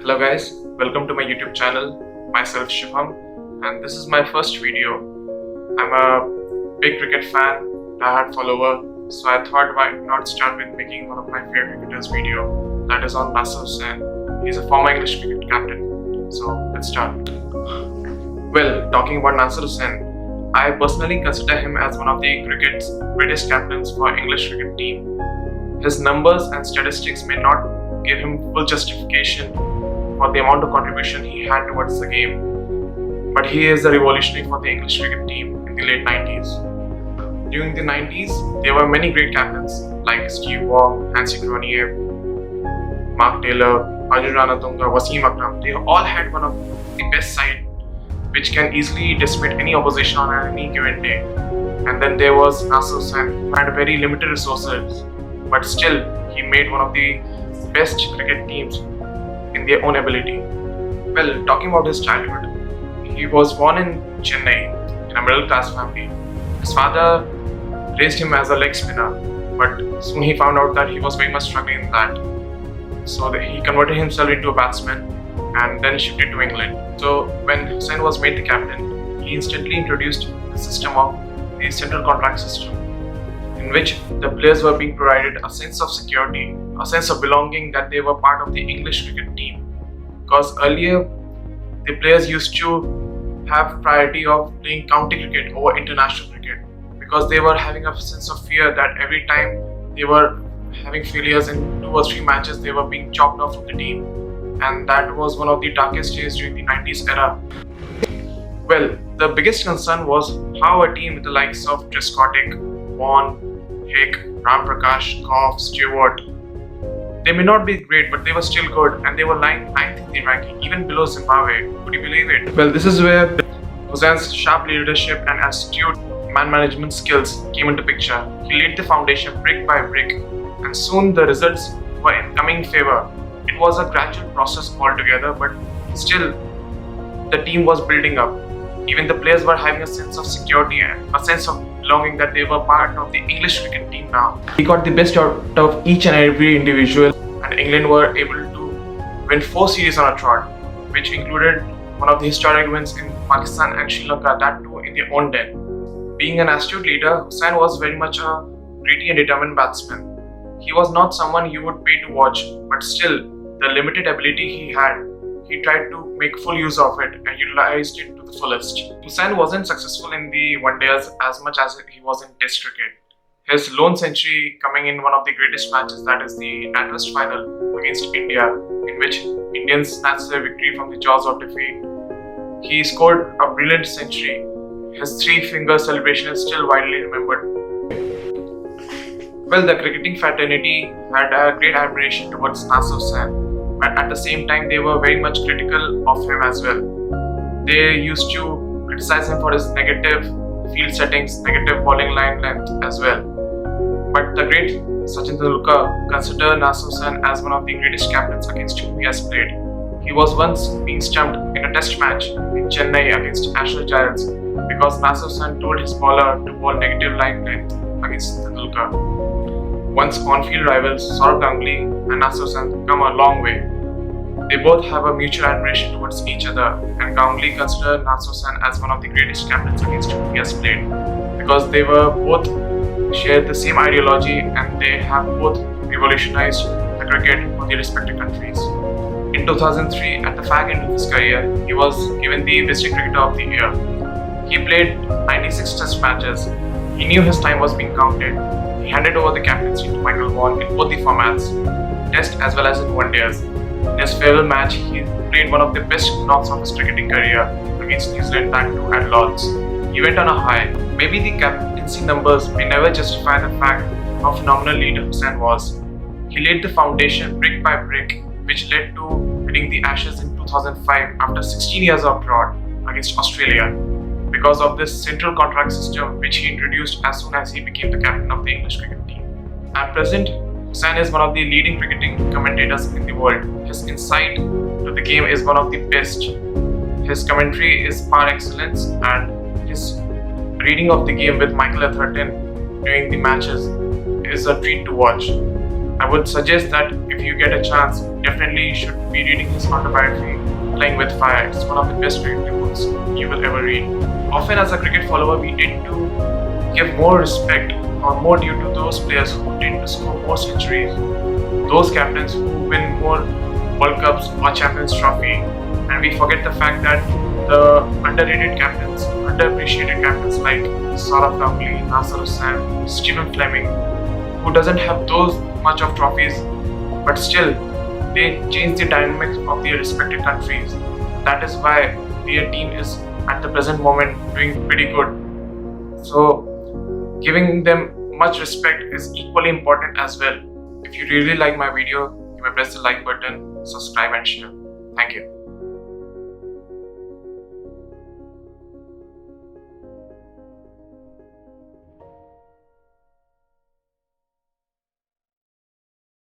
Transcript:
Hello guys, welcome to my YouTube channel. Myself Shubham, and this is my first video. I'm a big cricket fan, diehard follower, so I thought why not start with making one of my favorite cricketers video, that is on Nasser Hussain. He's a former English cricket captain. So let's start. Well, talking about Nasser Hussain, I personally consider him as one of the cricket's greatest captains for English cricket team. His numbers and statistics may not give him full justification for the amount of contribution he had towards the game, but he is a revolutionary for the English cricket team in the late 90s. During the 90s, there were many great captains like Steve Waugh, Hansi Cronje, Mark Taylor, Arjun Ranatunga, Wasim Akram. They all had one of the best side which can easily decimate any opposition on any given day. And then there was Nasser Hussain, who had very limited resources, but still he made one of the best cricket teams in their own ability. Well, talking about his childhood, he was born in Chennai in a middle class family. His father raised him as a leg spinner, but soon he found out that he was very much struggling in that. So he converted himself into a batsman and then shifted to England. So when Hussain was made the captain, he instantly introduced the system of the central contract system, in which the players were being provided a sense of security, a sense of belonging that they were part of the English cricket team. Because earlier, the players used to have priority of playing county cricket over international cricket, because they were having a sense of fear that every time they were having failures in 2 or 3 matches, they were being chopped off from the team. And that was one of the darkest days during the 90s era. Well, the biggest concern was how a team with the likes of Trescotty, Vaughan, Hick, Ram Prakash, Gough, Stewart, they may not be great, but they were still good, and they were ninth in the ranking, even below Zimbabwe. Could you believe it? Well, this is where Hussain's sharp leadership and astute man management skills came into picture. He laid the foundation brick by brick, and soon the results were in coming favor. It was a gradual process altogether, but still the team was building up. Even the players were having a sense of security and a sense of belonging that they were part of the English cricket team now. He got the best out of each and every individual, and England were able to win 4 series on a trot, which included one of the historic wins in Pakistan and Sri Lanka, that too in their own den. Being an astute leader, Hussain was very much a gritty and determined batsman. He was not someone you would pay to watch, but still, the limited ability he had, he tried to make full use of it and utilized it to the fullest. Hussain wasn't successful in the one-days as much as he was in Test cricket. His lone century coming in one of the greatest matches, that is the NatWest final against India, in which Indians snatched their victory from the jaws of defeat. He scored a brilliant century. His 3-finger celebration is still widely remembered. Well, the cricketing fraternity had a great admiration towards Nasser Hussain, but at the same time they were very much critical of him as well. They used to criticize him for his negative field settings, negative bowling line length as well. But the great Sachin Tendulkar considered Nasser Hussain as one of the greatest captains against whom he has played. He was once being stumped in a test match in Chennai against Asher Giles because Nasser Hussain told his bowler to bowl negative line length against Tendulkar. Once on-field rivals, Sourav Ganguly and Nasser Hussain come a long way. They both have a mutual admiration towards each other, and Ganguly considered Nasser Hussain as one of the greatest captains against whom he has played, because they were both shared the same ideology and they have both revolutionized the cricket for their respective countries. In 2003, at the fag end of his career, he was given the District Cricketer of the Year. He played 96 test matches. He knew his time was being counted. He handed over the captaincy to Michael Vaughan in both the formats, Test as well as in one-days. In his farewell match, he played one of the best knocks of his cricketing career against New Zealand, that too at Lords. He went on a high. Maybe the captaincy numbers may never justify the fact how phenomenal leader Hussain was. He laid the foundation brick by brick, which led to winning the Ashes in 2005 after 16 years of drought against Australia, because of this central contract system which he introduced as soon as he became the captain of the English cricket team. At present, Hussain is one of the leading cricketing commentators in the world. His insight to the game is one of the best. His commentary is par excellence, and his reading of the game with Michael Atherton during the matches is a treat to watch. I would suggest that if you get a chance, definitely you should be reading his autobiography, Playing with Fire. It's one of the best cricket books you will ever read. Often as a cricket follower, we tend to give more respect or more due to those players who tend to score more centuries, those captains who win more World Cups or Champions Trophy, and we forget the fact that the underrated captains, underappreciated captains like Saurav Ganguly, Nasser Hussain, Stephen Fleming, who doesn't have those much of trophies, but still they change the dynamics of their respective countries. That is why their team is at the present moment doing pretty good. So giving them much respect is equally important as well. If you really like my video, you may press the like button, subscribe and share. Thank you.